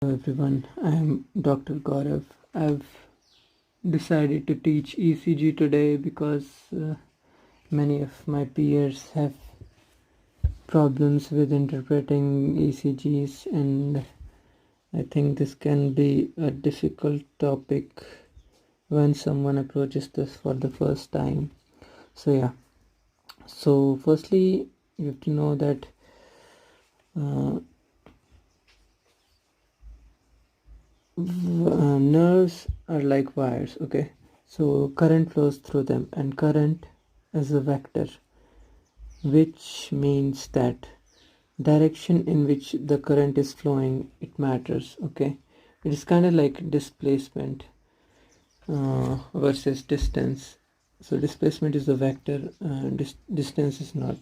Hello everyone, I am Dr. Gaurav. I've decided to teach ECG today because many of my peers have problems with interpreting ECGs, and I think this can be a difficult topic when someone approaches this for the first time. So firstly, you have to know that nerves are like wires. Okay, so current flows through them, and current is a vector, which means that direction in which the current is flowing, it matters. Okay, it is kind of like displacement versus distance. So displacement is a vector, distance is not.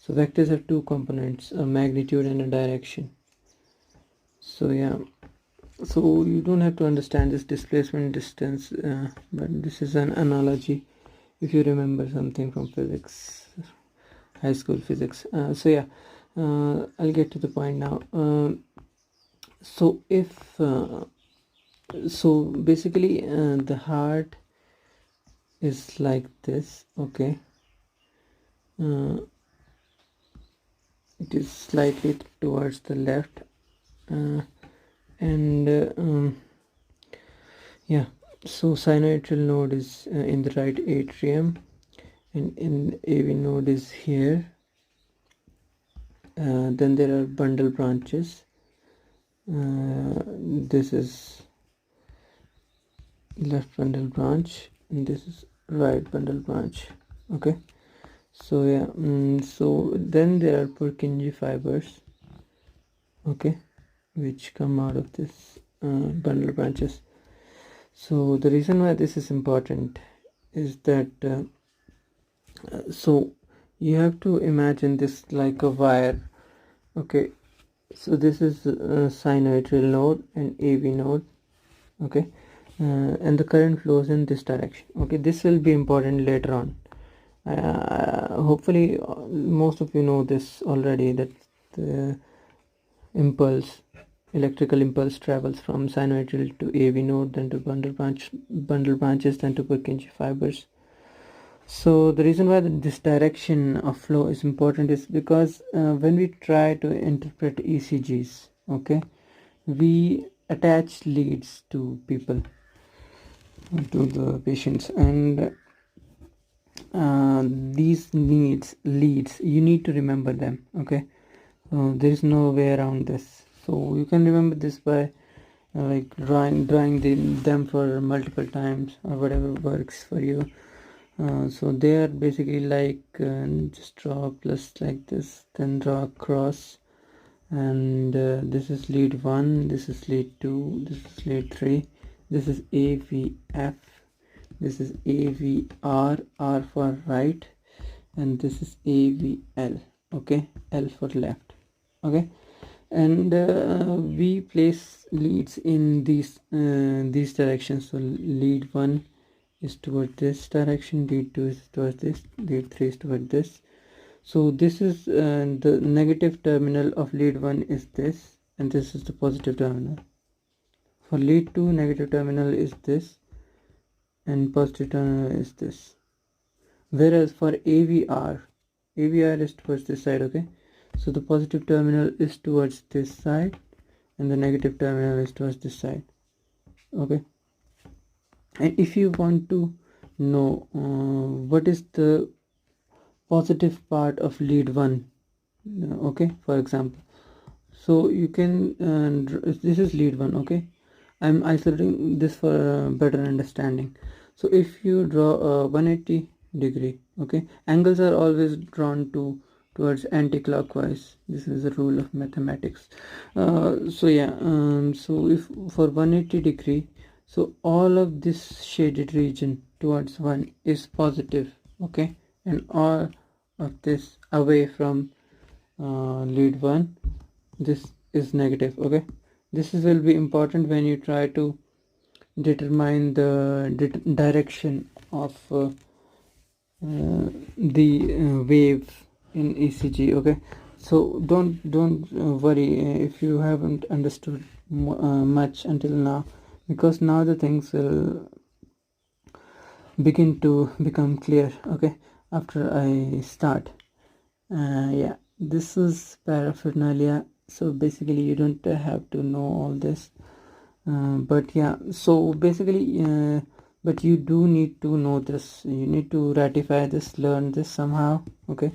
So vectors have two components, a magnitude and a direction. So you don't have to understand this displacement distance, but this is an analogy if you remember something from physics, high school physics. I'll get to the point now. So basically the heart is like this. Okay, it is slightly towards the left, so sinoatrial node is in the right atrium, and in AV node is here. Then there are bundle branches. This is left bundle branch, and this is right bundle branch. Okay, so then there are Purkinje fibers, okay, which come out of this bundle branches. So the reason why this is important is that so you have to imagine this like a wire. Okay, so this is sinoatrial node and AV node. Okay, and the current flows in this direction. Okay, this will be important later on. Hopefully most of you know this already, that the electrical impulse travels from sinoatrial to AV node, then to bundle branches, then to Purkinje fibers. So the reason why this direction of flow is important is because when we try to interpret ECGs, okay, we attach leads to people, to the patients, and these leads, you need to remember them. Okay, there is no way around this. So you can remember this by like drawing them for multiple times, or whatever works for you. So they are basically like just draw a plus like this, then draw a cross, and this is lead 1, this is lead 2, this is lead 3, this is AVF, this is AVR, R for right, and this is AVL. Okay, L for left. Okay, and we place leads in these directions. So lead 1 is toward this direction, lead 2 is towards this, lead 3 is toward this. So this is the negative terminal of lead 1 is this, and this is the positive terminal. For lead 2, negative terminal is this, and positive terminal is this. Whereas for AVR is towards this side. Okay, so the positive terminal is towards this side, and the negative terminal is towards this side. Okay, and if you want to know what is the positive part of lead 1, okay, for example, so you can this is lead 1. Okay, I'm isolating this for better understanding. So if you draw a 180 degree, okay, angles are always drawn towards anti-clockwise. This is a rule of mathematics. So if for 180 degree, so all of this shaded region towards 1 is positive. Okay, and all of this away from lead 1, this is negative. Okay, this will be important when you try to determine the direction of the wave in ECG. Okay, So don't worry if you haven't understood much until now, because now the things will begin to become clear, okay, after I start. Yeah, this is paraphernalia, so basically you don't have to know all this, but yeah, so basically but you do need to know this, you need to ratify this, learn this somehow, okay.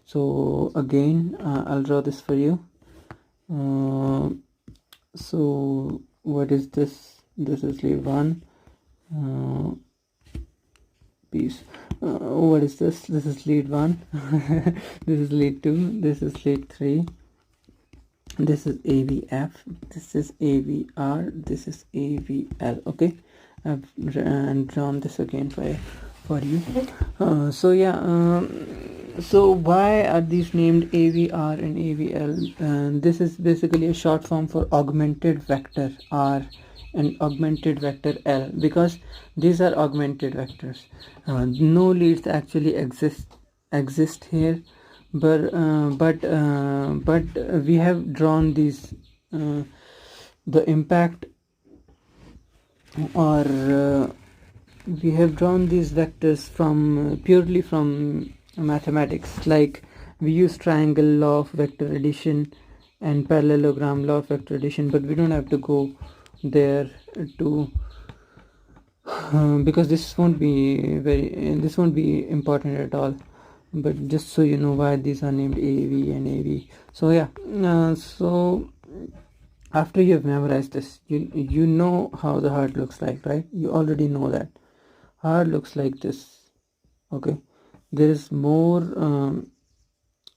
So again, I'll draw this for you. So what is this? This is lead 1 piece. What is this? This is lead 1. This is lead 2. This is lead 3. This is AVF. This is AVR. This is AVL. Okay, I've drawn this again for you. So yeah, so why are these named AVR and AVL? This is basically a short form for augmented vector R and augmented vector L, because these are augmented vectors. No leads actually exist here, but we have drawn these the impact, or we have drawn these vectors from purely from mathematics. Like we use triangle law of vector addition and parallelogram law of vector addition, but we don't have to go there to because this won't be important at all, but just so you know why these are named AV and AV. So yeah, so after you have memorized this, you know how the heart looks like, right? You already know that heart looks like this, okay. There is more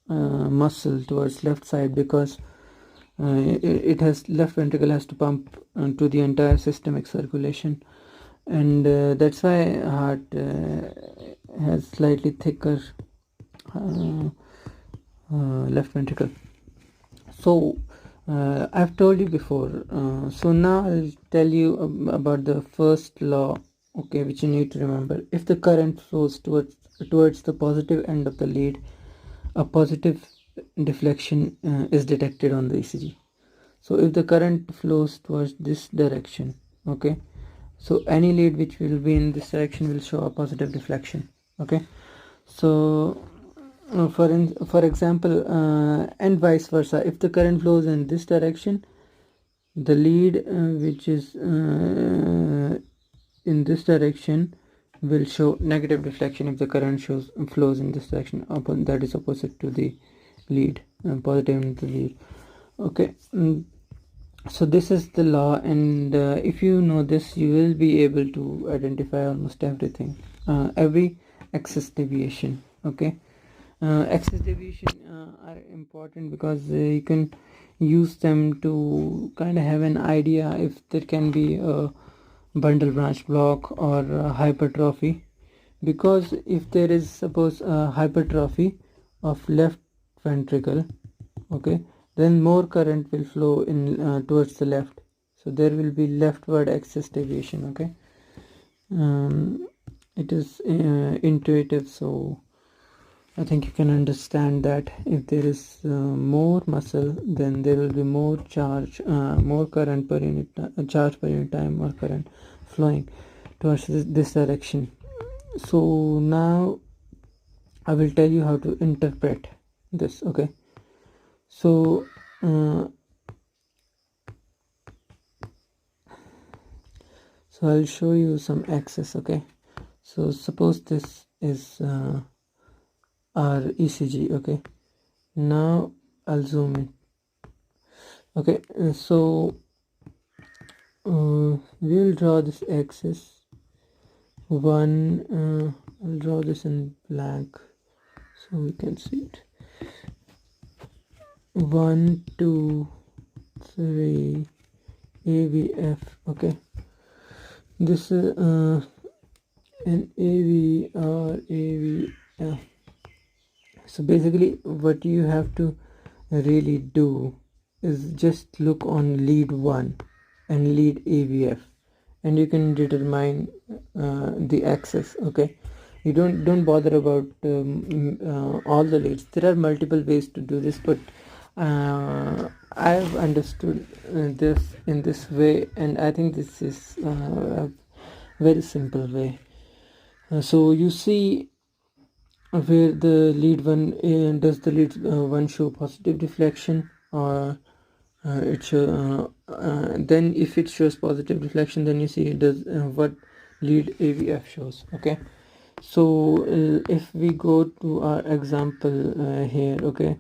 muscle towards left side, because it has left ventricle has to pump to the entire systemic circulation, and that's why heart has slightly thicker left ventricle. So I've told you before, so now I'll tell you about the first law, okay, which you need to remember. If the current flows towards the positive end of the lead, a positive deflection is detected on the ECG. So if the current flows towards this direction, okay, so any lead which will be in this direction will show a positive deflection, okay. So for example, and vice versa, if the current flows in this direction, the lead which is in this direction will show negative deflection if the current flows in this direction, that is opposite to the lead, positive in the lead, okay. So this is the law, and if you know this, you will be able to identify almost everything, every axis deviation, okay. Axis deviation are important because you can use them to kind of have an idea if there can be a bundle branch block or hypertrophy, because if there is, suppose, hypertrophy of left ventricle, okay, then more current will flow in towards the left, so there will be leftward axis deviation, okay. It is intuitive, so I think you can understand that if there is more muscle, then there will be more charge, more current per unit, charge per unit time, or current flowing towards this direction. So now I will tell you how to interpret this, okay. So I'll show you some axis, okay. So suppose this is our ECG, okay. Now I'll zoom in, okay. So we'll draw this axis. I'll draw this in black so we can see it. 1 2 3 AVF, okay. This is an AVR AVF. So basically what you have to really do is just look on lead 1 and lead AVF, and you can determine the axis, okay. You don't bother about all the leads. There are multiple ways to do this, but I've understood this in this way, and I think this is a very simple way. So you see where the lead one does the lead one show positive deflection, or then if it shows positive deflection, then you see it does what lead AVF shows. Okay, so if we go to our example here, okay,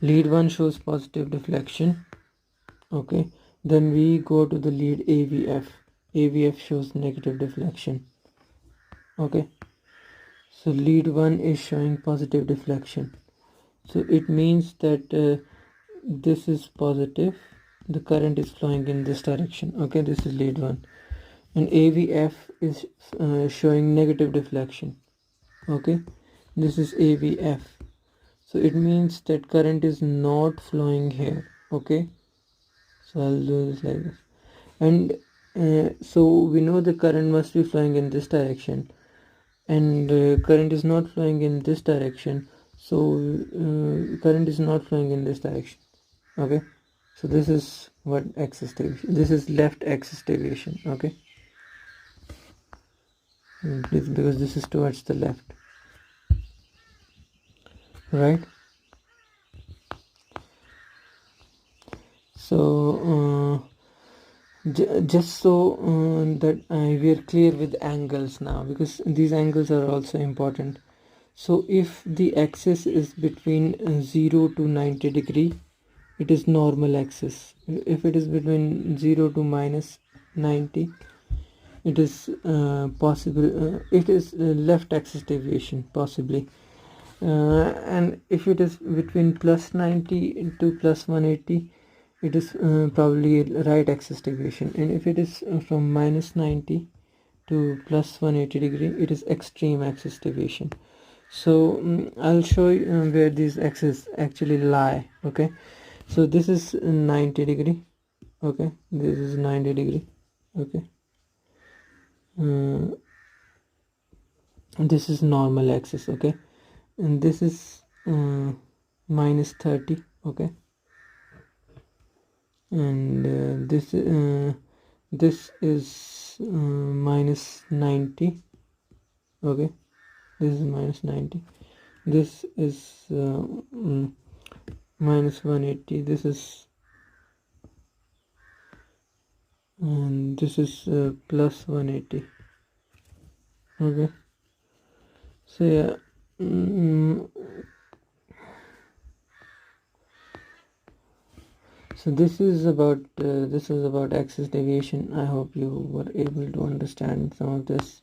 lead 1 shows positive deflection. Okay, then we go to the lead AVF shows negative deflection. Okay, so lead 1 is showing positive deflection, so it means that this is positive, the current is flowing in this direction. Okay, this is lead 1, and AVF is showing negative deflection. Okay, this is AVF, so it means that current is not flowing here. Okay, so I'll do this like this, and so we know the current must be flowing in this direction, and current is not flowing in this direction, so current is not flowing in this direction. Okay, so this is what axis deviation, this is left axis deviation. Okay, because this is towards the left, right? So just so that we are clear with angles now, because these angles are also important. So if the axis is between 0 to 90 degree, it is normal axis. If it is between 0 to minus 90, it is possible it is left axis deviation possibly, and if it is between plus 90 to plus 180, it is probably right axis deviation, and if it is from minus 90 to plus 180 degree, it is extreme axis deviation. So I'll show you where these axes actually lie. Okay, so this is 90 degree. Okay, this is 90 degree. Okay, this is normal axis. Okay, and this is minus 30. Okay, and this is minus 90. Okay, this is minus 90, this is minus 180, this is, and this is plus 180. Okay, so yeah, so this is about axis deviation. I hope you were able to understand some of this.